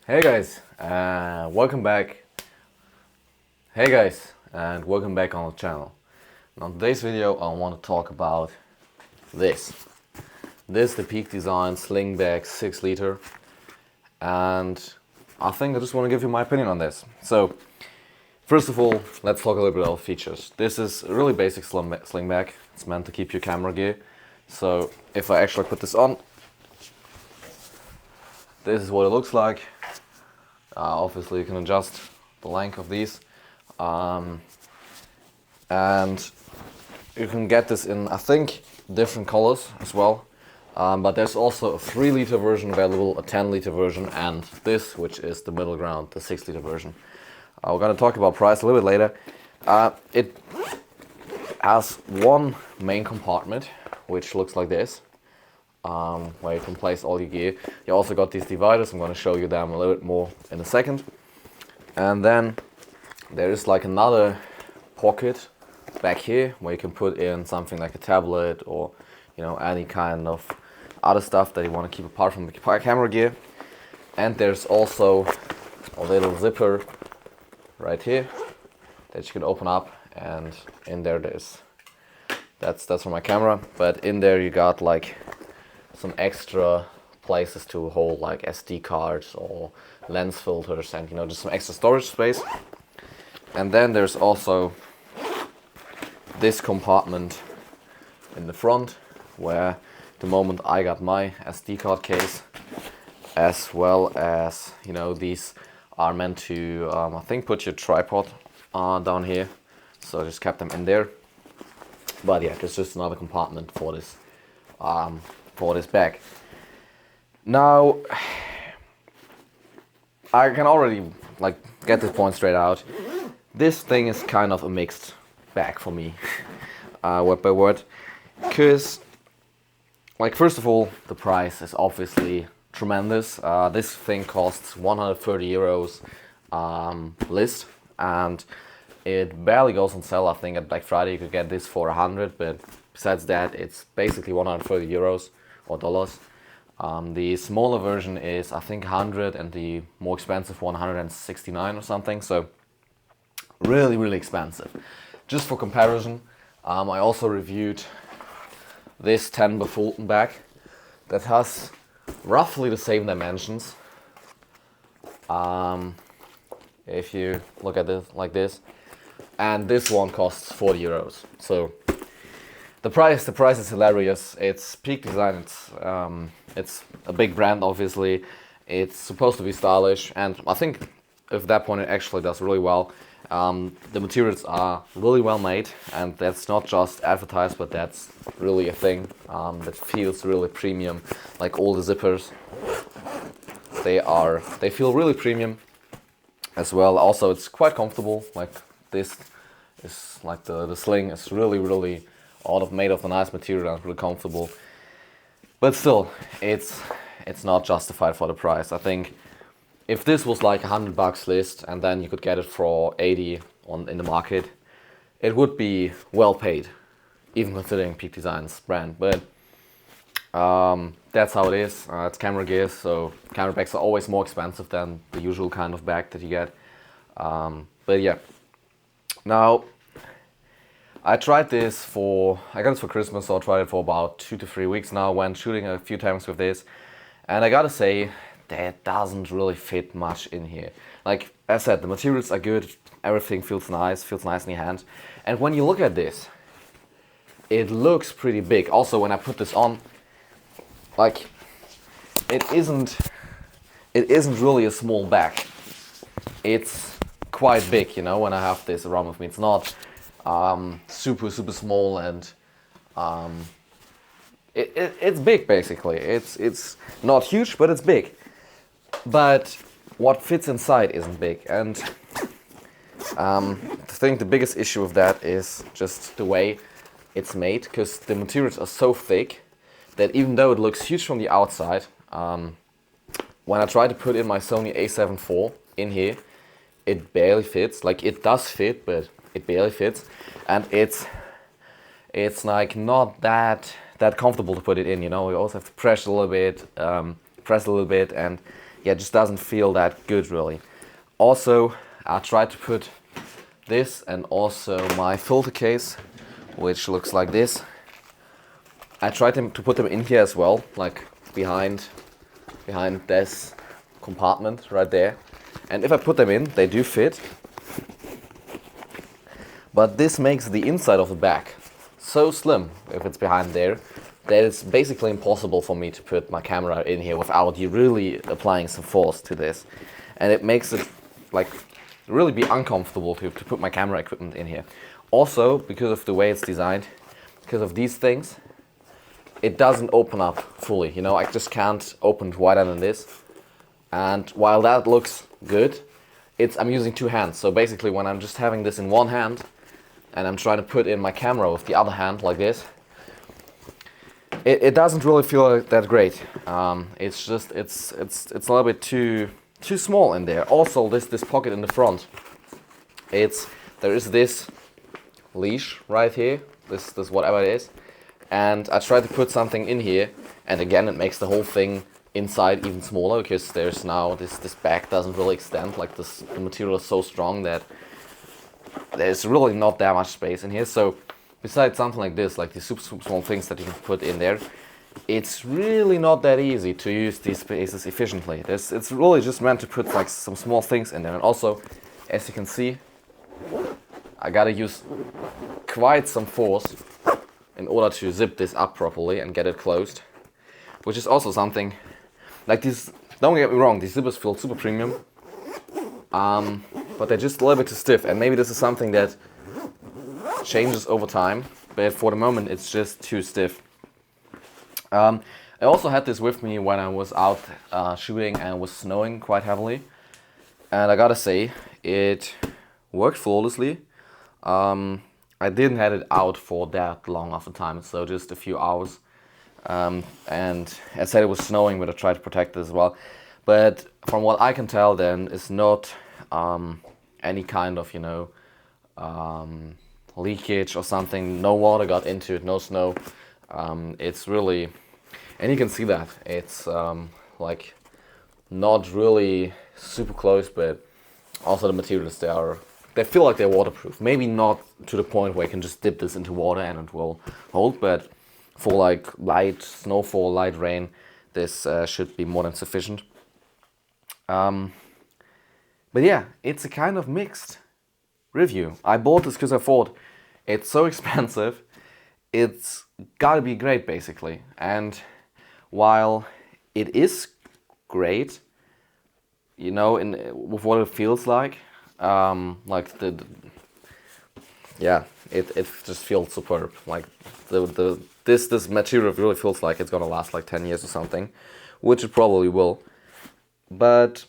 Hey guys, welcome back. Hey guys, and welcome back on the channel. Now, in today's video, I want to talk about this. This is the Peak Design Sling Bag 6 liter, and I think I just want to give you my opinion on this. So, first of all, let's talk a little bit about features. This is a really basic sling bag. It's meant to keep your camera gear. So, if I actually put this on, this is what it looks like. Obviously, you can adjust the length of these, and you can get this in, I think, different colors as well. But there's also a 3 liter version available, a 10 liter version, and this, which is the middle ground, the 6 liter version. We're going to talk about price a little bit later. It has one main compartment, which looks like this. Where you can place all your gear. You also got these dividers. I'm going to show you them a little bit more in a second. And then there is like another pocket back here where you can put in something like a tablet or any kind of other stuff that you want to keep apart from the camera gear. And there's also a little zipper right here that you can open up, and in there that's for my camera, but in there you got like some extra places to hold like SD cards or lens filters and just some extra storage space. And then there's also this compartment in the front where the moment I got my SD card case, as well as these are meant to I think put your tripod down here, so I just kept them in there. But yeah, there's just another compartment for this bag. Now, I can already get this point straight out. This thing is kind of a mixed bag for me, word by word, because first of all, the price is obviously tremendous. This thing costs 130 euros list, and it barely goes on sale. I think at Black Friday you could get this for 100, but besides that, it's basically 130 euros or dollars. The smaller version is I think 100, and the more expensive 169 or something. So really expensive. Just for comparison, I also reviewed this 10 by Fulton bag that has roughly the same dimensions. If you look at it like this, and this one costs 40 euros. So the price is hilarious. It's Peak Design. It's a big brand, obviously. It's supposed to be stylish, and I think at that point it actually does really well. The materials are really well made, and that's not just advertised, but that's really a thing. That feels really premium. Like all the zippers, they feel really premium as well. Also, it's quite comfortable. Like this is like the sling is really made of a nice material and really comfortable. But still, it's not justified for the price. I think if this was like $100 list and then you could get it for 80 in the market, it would be well paid, even considering Peak Design's brand. But that's how it is. It's camera gear, so camera bags are always more expensive than the usual kind of bag that you get. But yeah. Now, I got this for Christmas, so I tried it for about 2 to 3 weeks now. Went shooting a few times with this, and I gotta say, that doesn't really fit much in here. Like I said, the materials are good, everything feels nice in your hand. And when you look at this, it looks pretty big. Also, when I put this on, like, it isn't really a small bag. It's quite big, when I have this around with me. It's not super small, and it's big basically. It's not huge, but it's big. But what fits inside isn't big, and I think the biggest issue of that is just the way it's made, because the materials are so thick that even though it looks huge from the outside, when I try to put in my Sony A7 IV in here, it barely fits. Like, it does fit, but it barely fits, and it's like not that comfortable to put it in. You also have to press a little bit, and yeah, it just doesn't feel that good really. Also, I tried to put this and also my filter case, which looks like this. I tried to put them in here as well, like behind this compartment right there. And if I put them in, they do fit. But this makes the inside of the bag so slim, if it's behind there, that it's basically impossible for me to put my camera in here without you really applying some force to this. And it makes it like really be uncomfortable to put my camera equipment in here. Also, because of the way it's designed, because of these things, it doesn't open up fully. You know, I just can't open it wider than this. And while that looks good, I'm using two hands. So basically when I'm just having this in one hand and I'm trying to put in my camera with the other hand like this, it doesn't really feel that great. It's just, it's a little bit too small in there. Also, this pocket in the front, there is this leash right here, this whatever it is, and I tried to put something in here, and again it makes the whole thing inside even smaller, because there's now this bag doesn't really extend, like the material is so strong that there's really not that much space in here. So besides something like this, like these super small things that you can put in there, it's really not that easy to use these spaces efficiently. It's really just meant to put like some small things in there. And also, as you can see, I gotta use quite some force in order to zip this up properly and get it closed, which is also something like these. Don't get me wrong, these zippers feel super premium, but they're just a little bit too stiff, and maybe this is something that changes over time, but for the moment it's just too stiff. I also had this with me when I was out shooting and it was snowing quite heavily, and I gotta say, it worked flawlessly. I didn't have it out for that long of a time, so just a few hours. And I said it was snowing, but I tried to protect it as well. But from what I can tell, then it's not any kind of, you know, leakage or something. No water got into it, no snow. It's really, and you can see that it's like not really super close, but also the materials, they feel like they're waterproof. Maybe not to the point where you can just dip this into water and it will hold, but for like light snowfall, light rain, this should be more than sufficient. But yeah, it's a kind of mixed review. I bought this because I thought it's so expensive, it's gotta be great basically. And while it is great, you know, with what it feels like it just feels superb. Like this material really feels like it's gonna last like 10 years or something, which it probably will. But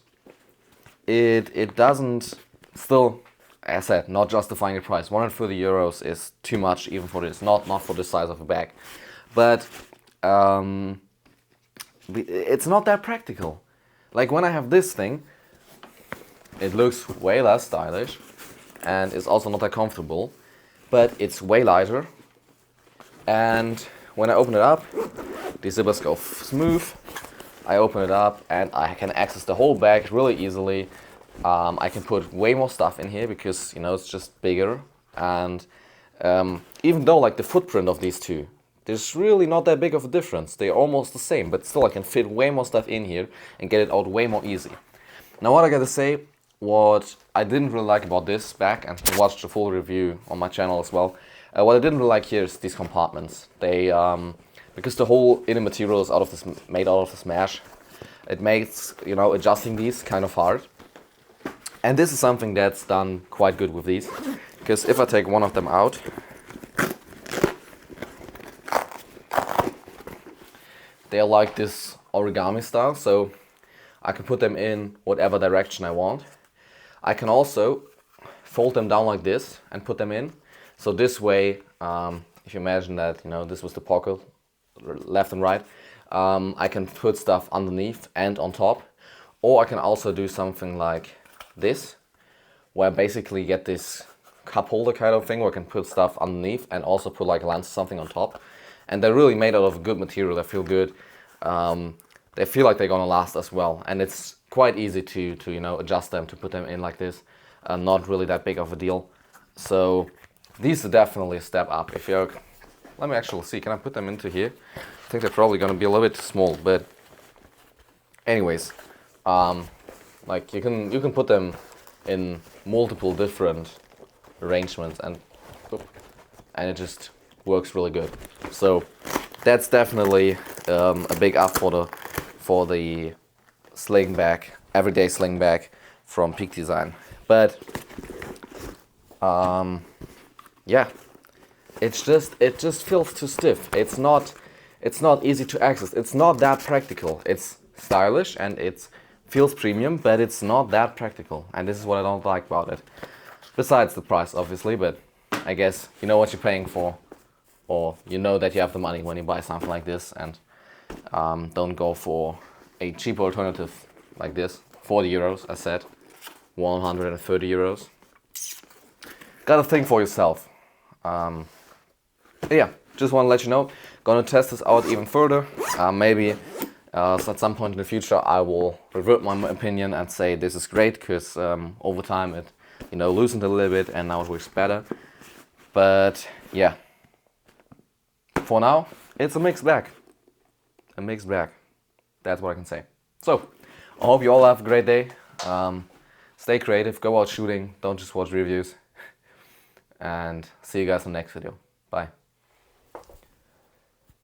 it doesn't, still, as I said, not justifying the price. 130 euros is too much even for this, not for the size of a bag. But it's not that practical. Like when I have this thing, it looks way less stylish and it's also not that comfortable, but it's way lighter. And when I open it up, the zippers go smooth. I open it up and I can access the whole bag really easily. I can put way more stuff in here because, you know, it's just bigger. And even though like the footprint of these two, there's really not that big of a difference. They're almost the same, but still I can fit way more stuff in here and get it out way more easy. Now what I gotta say, what I didn't really like about this bag, and you watched the full review on my channel as well, what I didn't really like here is these compartments. They, because the whole inner material is made out of this mesh, it makes, you know, adjusting these kind of hard. And this is something that's done quite good with these, because if I take one of them out, they're like this origami style, so I can put them in whatever direction I want. I can also fold them down like this and put them in. So this way, if you imagine that, you know, this was the pocket, left and right, I can put stuff underneath and on top. Or I can also do something like this, where I basically get this cup holder kind of thing where I can put stuff underneath and also put like a lens or something on top. And they're really made out of good material, they feel good. They feel like they're gonna last as well. And it's quite easy to you know, adjust them, to put them in like this. Not really that big of a deal. So these are definitely a step up. If you're, let me actually see, can I put them into here? I think they're probably gonna be a little bit small, but anyways, like you can put them in multiple different arrangements, and it just works really good. So that's definitely a big up for the sling bag, everyday sling bag from Peak Design. But yeah, it just feels too stiff. It's not easy to access. It's not that practical. It's stylish and it feels premium, but it's not that practical. And this is what I don't like about it. Besides the price, obviously, but I guess you know what you're paying for, or you know that you have the money when you buy something like this, and don't go for a cheaper alternative like this. 40 euros, I said, 130 euros. Gotta think for yourself. Yeah, just want to let you know, gonna test this out even further. Maybe at some point in the future I will revert my opinion and say this is great, because over time it, you know, loosened a little bit and now it works better. But yeah, for now it's a mixed bag. A mixed bag. That's what I can say. So I hope you all have a great day. Stay creative, go out shooting, don't just watch reviews. And see you guys in the next video. Bye.